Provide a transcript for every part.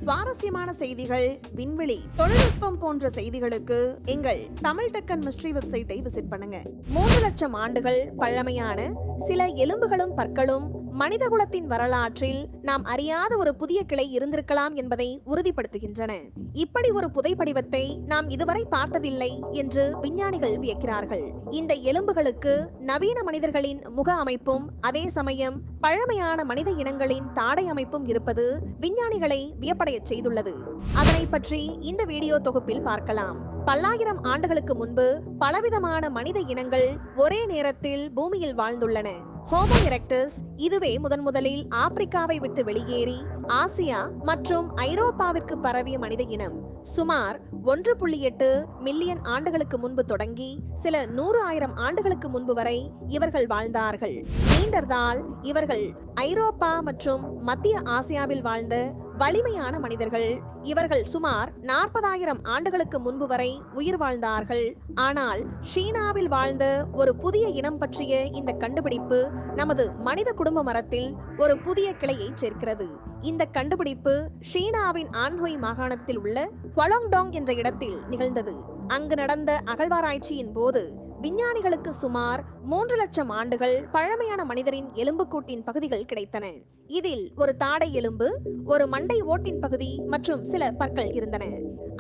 சுவாரஸ்யமான செய்திகள், விண்வெளி, தொழில்நுட்பம் போன்ற செய்திகளுக்கு எங்கள் தமிழ் டெக்கன் மிஸ்ட்ரி வெப்சைட்டை விசிட் பண்ணுங்க. 3 லட்சம் ஆண்டுகள் பழமையான சில எலும்புகளும் பற்களும் மனிதகுலத்தின் வரலாற்றில் நாம் அறியாத ஒரு புதிய கிளை இருந்திருக்கலாம் என்பதை உறுதிப்படுத்துகின்றன. இப்படி ஒரு புதைப்படிவத்தை நாம் இதுவரை பார்த்ததில்லை என்று விஞ்ஞானிகள் வியக்கிறார்கள். இந்த எலும்புகளுக்கு நவீன மனிதர்களின் முக அமைப்பும் அதே சமயம் பழமையான மனித இனங்களின் தாடை அமைப்பும் இருப்பது விஞ்ஞானிகளை வியப்படையச் செய்துள்ளது. அதனை பற்றி இந்த வீடியோ தொகுப்பில் பார்க்கலாம். பல்லாயிரம் ஆண்டுகளுக்கு முன்பு பலவிதமான மனித இனங்கள் ஒரே நேரத்தில் பூமியில் வாழ்ந்துள்ளன. ஹோமோ எரெக்டஸ் இதுவே முதலில் ஆப்பிரிக்காவை விட்டு வெளியேறி ஆசியா மற்றும் ஐரோப்பாவிற்கு பரவிய மனித இனம். சுமார் 1.8 மில்லியன் ஆண்டுகளுக்கு முன்பு தொடங்கி சில 100,000 ஆண்டுகளுக்கு முன்பு வரை இவர்கள் வாழ்ந்தார்கள். நீண்டர்தால் இவர்கள் ஐரோப்பா மற்றும் மத்திய ஆசியாவில் வாழ்ந்த வலிமையான மனிதர்கள். இவர்கள் சுமார் 40,000 ஆண்டுகளுக்கு முன்பு வரை உயிர் வாழ்ந்தார்கள். ஆனால் சீனாவில் வாழ்ந்த ஒரு புதிய இனம் பற்றிய இந்த கண்டுபிடிப்பு நமது மனித குடும்ப மரத்தில் ஒரு புதிய கிளையை சேர்க்கிறது. இந்த கண்டுபிடிப்பு சீனாவின் ஆன்ஹோய் மாகாணத்தில் உள்ள ஹுவாலோங்டாங் என்ற இடத்தில் நிகழ்ந்தது. அங்கு நடந்த அகழ்வாராய்ச்சியின் போது விஞ்ஞானிகளுக்கு சுமார் 3 லட்சம் ஆண்டுகள் பழமையான மனிதரின் எலும்புக்கூட்டின் பகுதிகள் கிடைத்தன. இதில் ஒரு தாடை எலும்பு, ஒரு மண்டை ஓட்டின் பகுதி மற்றும் சில பற்கள் இருந்தன.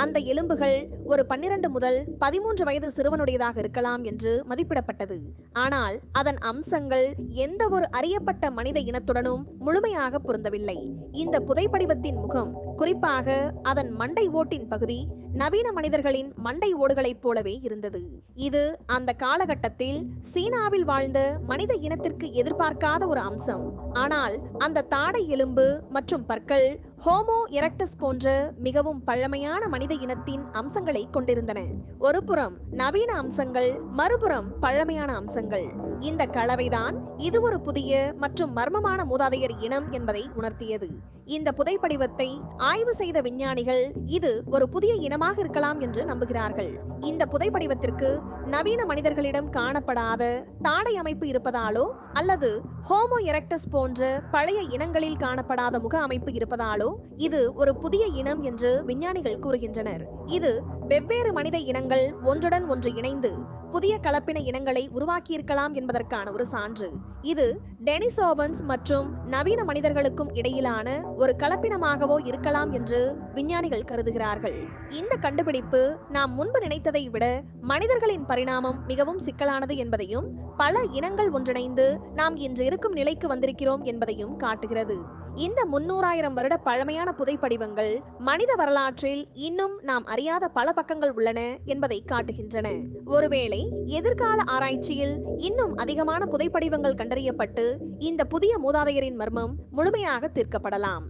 அந்த எலும்புகள் ஒரு 12 முதல் 13 வயது சிறுவனுடையதாக இருக்கலாம் என்று மதிப்பிடப்பட்டது. ஆனால் அதன் அம்சங்கள் எந்த ஒரு அறியப்பட்ட மனித இனத்துடனும் முழுமையாக பொருந்தவில்லை. இந்த புதைப்படிவத்தின் முகம், குறிப்பாக அதன் மண்டை ஓட்டின் பகுதி, நவீன மனிதர்களின் மண்டை ஓடுகளைப் போலவே இருந்தது. இது அந்த காலகட்டத்தில் சீனாவில் வாழ்ந்த மனித இனத்திற்கு எதிர்பார்க்காத ஒரு அம்சம். ஆனால் அந்த தாடை எலும்பு மற்றும் பற்கள் ஹோமோ எரெக்டஸ் போன்ற மிகவும் பழமையான மனித இனத்தின் அம்சங்களை கொண்டிருந்தன. ஒரு புறம் நவீன அம்சங்கள், மறுபுறம் பழமையான அம்சங்கள். இந்த கலவைதான் இது ஒரு புதிய மற்றும் மர்மமான மூதாதையர் இனம் என்பதை உணர்த்தியது. இந்த புதைப்படிவத்தை ஆய்வு செய்த விஞ்ஞானிகள் இது ஒரு புதிய இனமாக இருக்கலாம் என்று நம்புகிறார்கள். இந்த புதைப்படிவத்திற்கு நவீன மனிதர்களிடம் காணப்படாத தாடை அமைப்பு இருப்பதாலோ அல்லது ஹோமோ எரெக்டஸ் போன்ற பழைய இனங்களில் காணப்படாத முக அமைப்பு இருப்பதாலோ இது ஒரு புதிய இனம் என்று விஞ்ஞானிகள் கூறுகின்றனர். இது வெவ்வேறு மனித இனங்கள் ஒன்றுடன் ஒன்று இணைந்து புதிய கலப்பின இனங்களை உருவாக்கியிருக்கலாம் என்பதற்கான ஒரு சான்று. இது டெனிசோவன்ஸ் மற்றும் நவீன மனிதர்களுக்கும் இடையிலான ஒரு கலப்பினமாகவோ இருக்கலாம் என்று விஞ்ஞானிகள் கருதுகிறார்கள். இந்த கண்டுபிடிப்பு நாம் முன்பு நினைத்ததை விட மனிதர்களின் பரிணாமம் மிகவும் சிக்கலானது என்பதையும், பல இனங்கள் ஒன்றிணைந்து நாம் இன்று இருக்கும் நிலைக்கு வந்திருக்கிறோம் என்பதையும் காட்டுகிறது. இந்த 300,000 வருட பழமையான புதைப்படிவங்கள் மனித வரலாற்றில் இன்னும் நாம் அறியாத பல பக்கங்கள் உள்ளன என்பதை காட்டுகின்றன. ஒருவேளை எதிர்கால ஆராய்ச்சியில் இன்னும் அதிகமான புதைப்படிவங்கள் கண்டறியப்பட்டு இந்த புதிய மூதாதையரின் மர்மம் முழுமையாக தீர்க்கப்படலாம்.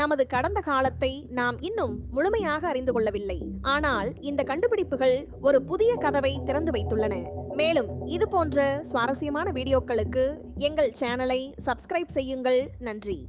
நமது கடந்த காலத்தை நாம் இன்னும் முழுமையாக அறிந்து கொள்ளவில்லை. ஆனால் இந்த கண்டுபிடிப்புகள் ஒரு புதிய கதவை திறந்து வைத்துள்ளன. மேலும் இது போன்ற சுவாரஸ்யமான வீடியோக்களுக்கு எங்கள் சேனலை சப்ஸ்கிரைப் செய்யுங்கள். நன்றி.